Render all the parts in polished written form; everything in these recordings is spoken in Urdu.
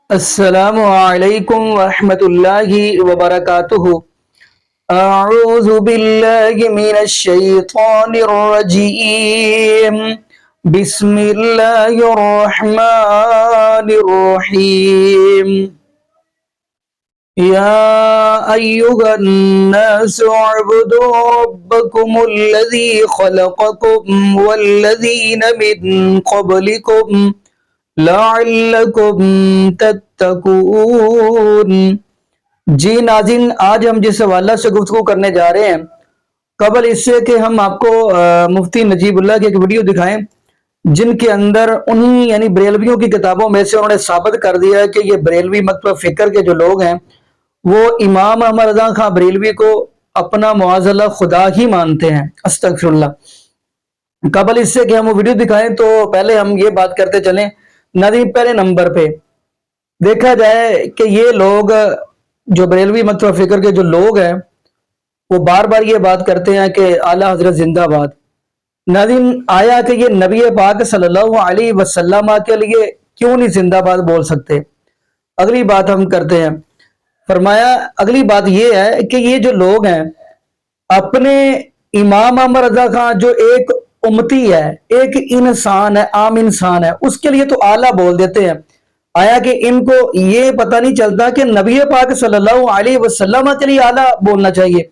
السلام علیکم ورحمۃ اللہ وبرکاتہ۔ اعوذ باللہ من الشیطان الرجیم، بسم اللہ الرحمن الرحیم۔ یا ایہا الناس اعبدوا ربکم الذی خلقکم والذین من قبلکم لعلکم تتقون۔ جی ناظرین، آج ہم جس حوالہ سے گفتگو کرنے جا رہے ہیں، قبل اس سے کہ ہم آپ کو مفتی نجیب اللہ کی ایک ویڈیو دکھائیں جن کے اندر انہی یعنی بریلویوں کی کتابوں میں سے انہوں نے ثابت کر دیا ہے کہ یہ بریلوی مکتب فکر کے جو لوگ ہیں وہ امام احمد رضا خان بریلوی کو اپنا معاذ اللہ خدا ہی مانتے ہیں، استغفر اللہ۔ قبل اس سے کہ ہم وہ ویڈیو دکھائیں تو پہلے ہم یہ بات کرتے چلیں ناظرین، پہلے نمبر پہ دیکھا جائے کہ یہ لوگ جو بریلوی مکتب فکر کے جو لوگ ہیں وہ بار بار یہ بات کرتے ہیں کہ اعلیٰ حضرت زندہ باد۔ ناظرین، آیا کہ یہ نبی پاک صلی اللہ علیہ وسلم کے لیے کیوں نہیں زندہ باد بول سکتے؟ اگلی بات ہم کرتے ہیں۔ فرمایا اگلی بات یہ ہے کہ یہ جو لوگ ہیں اپنے امام احمد رضا خان جو ایک امتی ہے، ایک انسان ہے، عام انسان ہے، اس کے لیے تو اعلیٰ بول دیتے ہیں۔ آیا کہ ان کو یہ پتہ نہیں چلتا کہ نبی پاک صلی اللہ علیہ وسلم کے لیے اعلیٰ بولنا چاہیے؟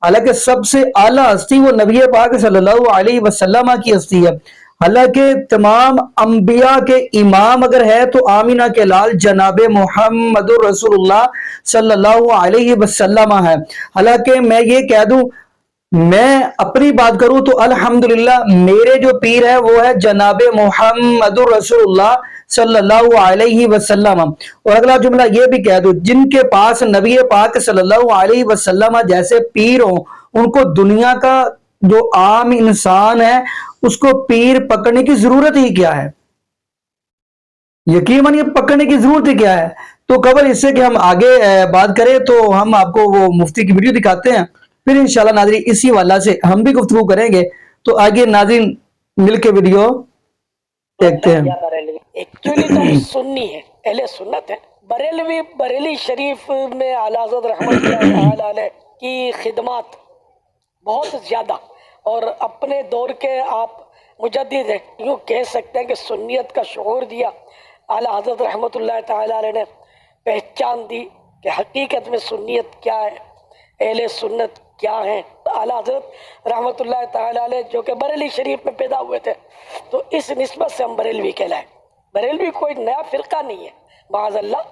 حالانکہ سب سے اعلیٰ ہستی وہ نبی پاک صلی اللہ علیہ وسلم کی ہستی ہے۔ حالانکہ تمام انبیاء کے امام اگر ہے تو آمینہ کے لال جناب محمد رسول اللہ صلی اللہ علیہ وسلم ہے۔ حالانکہ میں یہ کہہ دوں، میں اپنی بات کروں تو الحمدللہ میرے جو پیر ہے وہ ہے جناب محمد رسول اللہ صلی اللہ علیہ وسلم۔ اور اگلا جملہ یہ بھی کہہ دوں، جن کے پاس نبی پاک صلی اللہ علیہ وسلم جیسے پیر ہوں ان کو دنیا کا جو عام انسان ہے اس کو پیر پکڑنے کی ضرورت ہی کیا ہے؟ یقیناً یہ پکڑنے کی ضرورت ہی کیا ہے؟ تو قبل اس سے کہ ہم آگے بات کریں تو ہم آپ کو وہ مفتی کی ویڈیو دکھاتے ہیں، پھر انشاءاللہ ناظرین اسی والا سے ہم بھی گفتگو کریں گے۔ تو آگے ناظرین مل کے ویڈیو دیکھتے ہیں۔ ایکچولی تو ہم سنی ہے، اہل سنت ہے۔ بریلی شریف میں اعلیٰ حضرت رحمت اللہ تعالی علیہ کی خدمات بہت زیادہ، اور اپنے دور کے آپ مجدد ہیں، یوں کہہ سکتے ہیں کہ سنیت کا شعور دیا اعلیٰ حضرت رحمت اللہ تعالی علیہ نے، پہچان دی کہ حقیقت میں سنیت کیا ہے، اہل سنت کیا ہیں۔ اعلیٰ حضرت رحمت اللہ تعالی علیہ جو کہ بریلی شریف میں پیدا ہوئے تھے، تو اس نسبت سے ہم بریلوی کہلائیں۔ بریلوی کوئی نیا فرقہ نہیں ہے، معاذ اللہ۔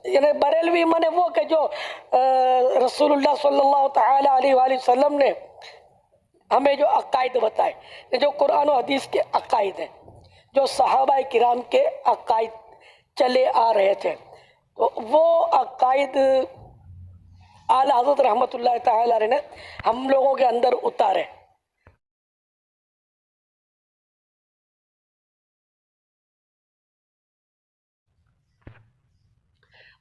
یعنی بریلوی مانے وہ کہ جو رسول اللہ صلی اللہ تعالی علیہ وآلہ وسلم نے ہمیں جو عقائد بتائے، جو قرآن و حدیث کے عقائد ہیں، جو صحابہ کرام کے عقائد چلے آ رہے تھے، تو وہ عقائد اعلیٰ حضرت رحمت اللہ تعالی علیہ نے ہم لوگوں کے اندر اتارے۔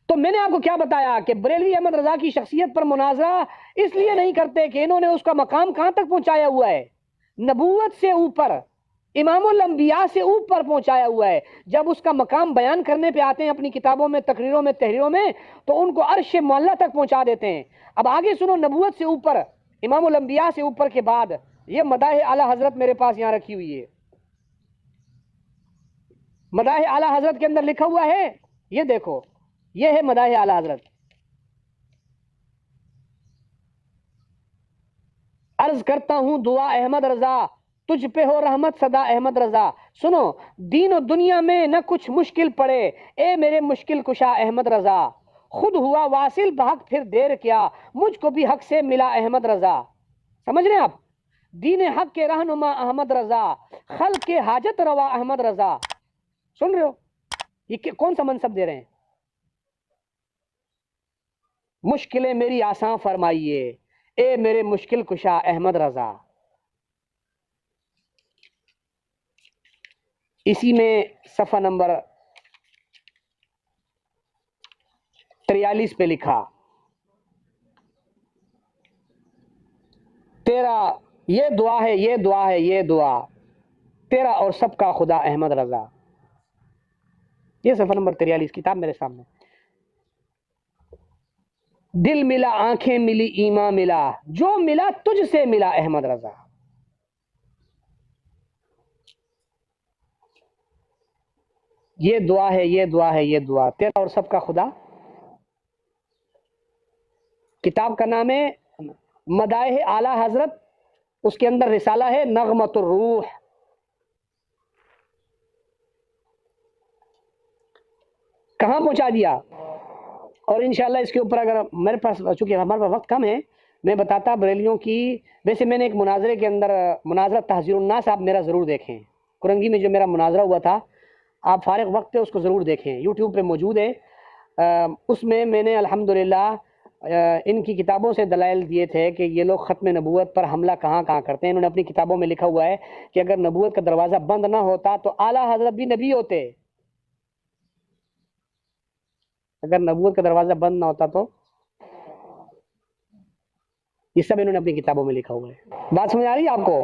تو میں نے آپ کو کیا بتایا کہ بریلوی احمد رضا کی شخصیت پر مناظرہ اس لیے نہیں کرتے کہ انہوں نے اس کا مقام کہاں تک پہنچایا ہوا ہے، نبوت سے اوپر، امام الانبیاء سے اوپر پہنچایا ہوا ہے۔ جب اس کا مقام بیان کرنے پہ آتے ہیں اپنی کتابوں میں، تقریروں میں، تحریروں میں، تو ان کو عرش معلیٰ تک پہنچا دیتے ہیں۔ اب آگے سنو، نبوت سے اوپر، امام الانبیاء سے اوپر کے بعد یہ مداح اعلیٰ حضرت میرے پاس یہاں رکھی ہوئی ہے۔ مداح اعلیٰ حضرت کے اندر لکھا ہوا ہے، یہ دیکھو، یہ ہے مداح اعلیٰ حضرت۔ عرض کرتا ہوں دعا احمد رضا، تجھ پہ ہو رحمت صدا احمد رضا۔ سنو، دین و دنیا میں نہ کچھ مشکل پڑے، اے میرے مشکل کشا احمد رضا۔ خود ہوا واصل بحق پھر دیر کیا، مجھ کو بھی حق سے ملا احمد رضا۔ سمجھ رہے ہیں آپ؟ دین حق کے رہنما احمد رضا، خلق کے حاجت روا احمد رضا۔ سن رہے ہو یہ کون سا منصب دے رہے ہیں؟ مشکلیں میری آسان فرمائیے، اے میرے مشکل کشا احمد رضا۔ اسی میں صفحہ نمبر 43 پہ لکھا، تیرا یہ دعا ہے، یہ دعا ہے، یہ دعا تیرا اور سب کا خدا احمد رضا۔ یہ صفحہ نمبر 43 کتاب میرے سامنے. دل ملا آنکھیں ملی ایمان ملا، جو ملا تجھ سے ملا احمد رضا. یہ دعا ہے، یہ دعا ہے، یہ دعا تیرا اور سب کا خدا. کتاب کا نام ہے مدائح اعلی حضرت، اس کے اندر رسالہ ہے نغمۃ الروح. کہاں پہنچا دیا؟ اور انشاءاللہ اس کے اوپر اگر میرے پاس، چونکہ ہمارے پاس وقت کم ہے، میں بتاتا بریلیوں کی. ویسے میں نے ایک مناظرے کے اندر مناظرہ تحذیر الناس، آپ میرا ضرور دیکھیں. کرنگی میں جو میرا مناظرہ ہوا تھا، آپ فارغ وقت پہ اس کو ضرور دیکھیں، یوٹیوب پہ موجود ہے. اس میں میں نے الحمدللہ ان کی کتابوں سے دلائل دیے تھے کہ یہ لوگ ختم نبوت پر حملہ کہاں کہاں کرتے ہیں. انہوں نے اپنی کتابوں میں لکھا ہوا ہے کہ اگر نبوت کا دروازہ بند نہ ہوتا تو اعلیٰ حضرت بھی نبی ہوتے. اگر نبوت کا دروازہ بند نہ ہوتا تو، یہ سب انہوں نے اپنی کتابوں میں لکھا ہوا ہے. بات سمجھ آ رہی ہے آپ کو؟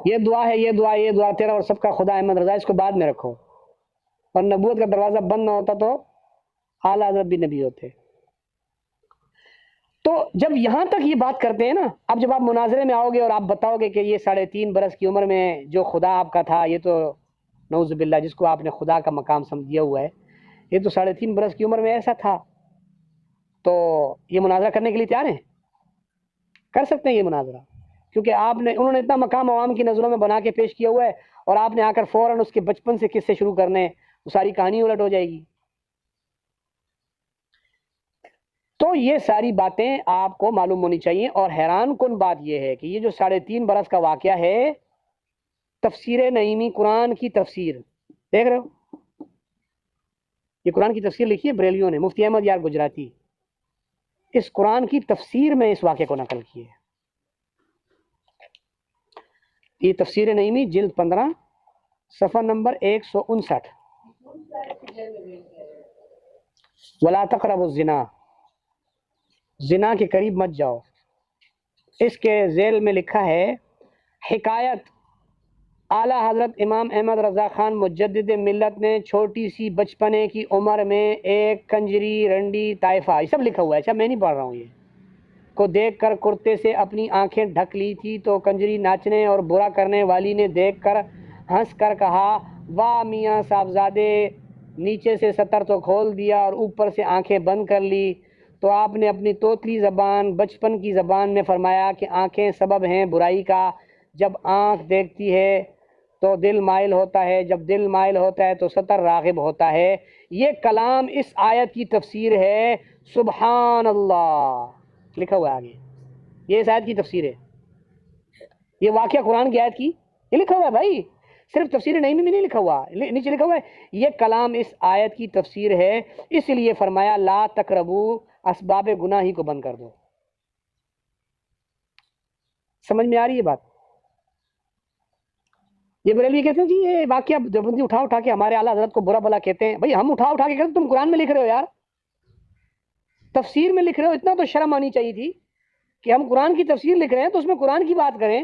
یہ دعا ہے، یہ دعا، یہ دعا تیرا اور سب کا خدا احمد رضا، اس کو بعد میں رکھو. اور نبوت کا دروازہ بند نہ ہوتا تو اعلیٰ حضرت بھی نبی ہوتے. تو جب یہاں تک یہ بات کرتے ہیں نا، اب جب آپ مناظرے میں آؤ گے اور آپ بتاؤ گے کہ یہ 3.5 برس کی عمر میں جو خدا آپ کا تھا، یہ تو نعوذ باللہ جس کو آپ نے خدا کا مقام سمجھ دیا ہوا ہے، یہ تو 3.5 برس کی عمر میں ایسا تھا، تو یہ مناظرہ کرنے کے لیے تیار ہیں؟ کر سکتے ہیں یہ مناظرہ، کیونکہ انہوں نے اتنا مقام عوام کی نظروں میں بنا کے پیش کیا ہوا ہے، اور آپ نے آ کر فوراً اس کے بچپن سے قصے شروع کرنے، وہ ساری کہانی الٹ ہو جائے گی. تو یہ ساری باتیں آپ کو معلوم ہونی چاہیے. اور حیران کن بات یہ ہے کہ یہ جو 3.5 برس کا واقعہ ہے، تفسیر نعیمی، قرآن کی تفسیر دیکھ رہے ہو، یہ قرآن کی تفسیر لکھی ہے بریلیوں نے، مفتی احمد یار گجراتی. اس قرآن کی تفسیر میں اس واقعے کو نقل کی ہے. یہ تفسیر نعیمی جلد 15 صفحہ نمبر 159. ولا تقربوا الزنا، زنا کے قریب مت جاؤ. اس کے ذیل میں لکھا ہے حکایت اعلیٰ حضرت امام احمد رضا خان مجدد ملت نے چھوٹی سی بچپنے کی عمر میں ایک کنجری رنڈی طائفہ، یہ سب لکھا ہوا ہے، اچھا میں نہیں پڑھ رہا ہوں، یہ کو دیکھ کر کرتے سے اپنی آنکھیں ڈھک لی تھی، تو کنجری ناچنے اور برا کرنے والی نے دیکھ کر ہنس کر کہا، واہ میاں صاحبزادے، نیچے سے ستر تو کھول دیا اور اوپر سے آنکھیں بند کر لی. تو آپ نے اپنی توتلی زبان، بچپن کی زبان میں فرمایا کہ آنکھیں سبب ہیں برائی کا. جب آنکھ دیکھتی ہے تو دل مائل ہوتا ہے، جب دل مائل ہوتا ہے تو ستر راغب ہوتا ہے. یہ کلام اس آیت کی تفسیر ہے. سبحان اللہ لکھا ہوا ہے آگے، یہ اس آیت کی تفسیر ہے. یہ واقعہ قرآن کی آیت کی یہ لکھا ہوا ہے بھائی، صرف تفسیر نعیمی میں نہیں لکھا ہوا، نیچے لکھا ہوا ہے یہ کلام اس آیت کی تفسیر ہے. اس لیے فرمایا لا تقربو، اسباب گناہ ہی کو بند کر دو. سمجھ میں آ رہی ہے بات؟ یہ بریلوی کہتے ہیں جی یہ واقعہ دیوبندی اٹھا کے ہمارے اعلیٰ حضرت کو برا بلا کہتے ہیں. بھائی ہم اٹھا کے کہتے، تم قرآن میں لکھ رہے ہو یار، تفسیر میں لکھ رہے ہو. اتنا تو شرم آنی چاہیے تھی کہ ہم قرآن کی تفسیر لکھ رہے ہیں تو اس میں قرآن کی بات کریں.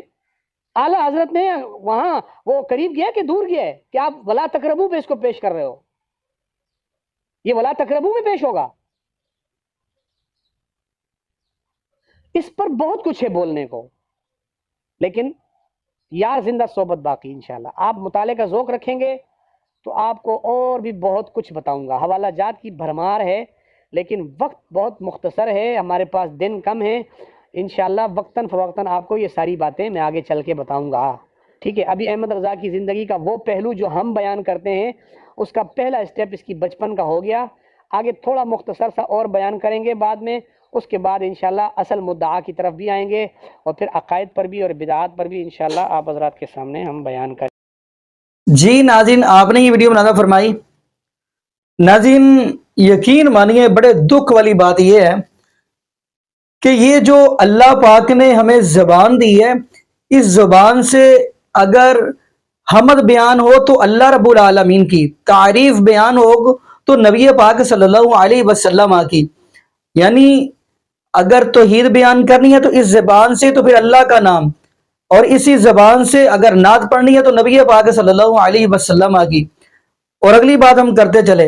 اعلیٰ حضرت نے وہاں وہ قریب گیا کہ دور گیا ہے کہ آپ ولا تقربو پہ اس کو پیش کر رہے ہو؟ یہ ولا تقربو میں پیش ہوگا. اس پر بہت کچھ ہے بولنے کو، لیکن یار زندہ صحبت باقی. انشاءاللہ آپ مطالعے کا ذوق رکھیں گے تو آپ کو اور بھی بہت کچھ بتاؤں گا. حوالہ جات کی بھرمار ہے، لیکن وقت بہت مختصر ہے، ہمارے پاس دن کم ہے. انشاءاللہ وقتاً فوقتاً آپ کو یہ ساری باتیں میں آگے چل کے بتاؤں گا. ٹھیک ہے، ابھی احمد رضا کی زندگی کا وہ پہلو جو ہم بیان کرتے ہیں، اس کا پہلا اسٹیپ اس کی بچپن کا ہو گیا. آگے تھوڑا مختصر سا اور بیان کریں گے بعد میں. اس کے بعد انشاءاللہ اصل مدعا کی طرف بھی آئیں گے، اور پھر عقائد پر بھی اور بدعات پر بھی انشاءاللہ آپ حضرات کے سامنے ہم بیان کریں. جی ناظرین، آپ نے یہ ویڈیو بنانا فرمائی. ناظرین یقین مانیے بڑے دکھ والی بات یہ ہے کہ یہ جو اللہ پاک نے ہمیں زبان دی ہے، اس زبان سے اگر حمد بیان ہو تو اللہ رب العالمین کی، تعریف بیان ہو تو نبی پاک صلی اللہ علیہ وسلم کی. یعنی اگر توحید بیان کرنی ہے تو اس زبان سے، تو پھر اللہ کا نام، اور اسی زبان سے اگر نعت پڑھنی ہے تو نبی پاک صلی اللہ علیہ وسلم کی. اور اگلی بات ہم کرتے چلے